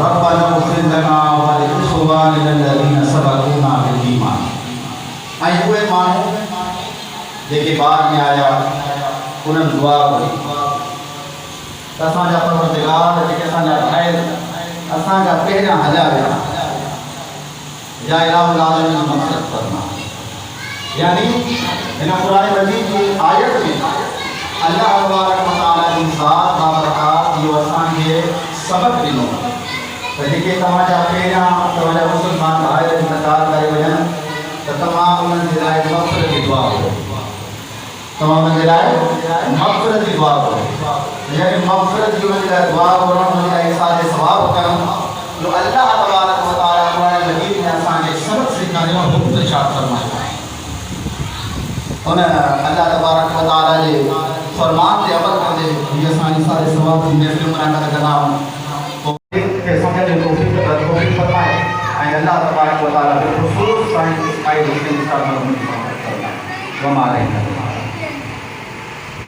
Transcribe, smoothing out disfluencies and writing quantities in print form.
ربنا اغفر لنا ولإخواننا الذين سبقونا بالإيمان. وہ مانو جے بعد میں آیا انہوں دعا کری اساں پروردگار جے اساں بھائی اساں پہلا ہلا ویا یا الہ العالمین مغفرت فرما. یعنی ان قرآن مجید کی آیت میں اللہ تبارک و تعالیٰ کی ذات بابرکات یہ اساں کے سبق ڈنو جے تمہارا پہلا تمہارا مسلمان بھائی انتقال کرے وجن تو تمام انہوں نے لائے مغفرت کی دعا ہو تمام انہوں نے لائے مغفرت کی دعا ہو یعنی مغفرت کی انہوں نے لائے دعا ہو انہوں نے لائے ساتھ ثواب کروں جو اللہ تبارک و تعالیٰ قرآن مجید میں آسان کے سبق سکھانے میں حکم ارشاد فرمایا. انہیں اللہ تبارک و تعالیٰ نے فرمان سے عمل کر دے یہ آسانی سارے ثواب کی محفل منعقد کرنا کہ سمجھے توفیق فرمائے اللہ تبارک و تعالیٰ بالخصوص سائنس کی قائد حسین اس کا مرمون فرمائے وما علیہ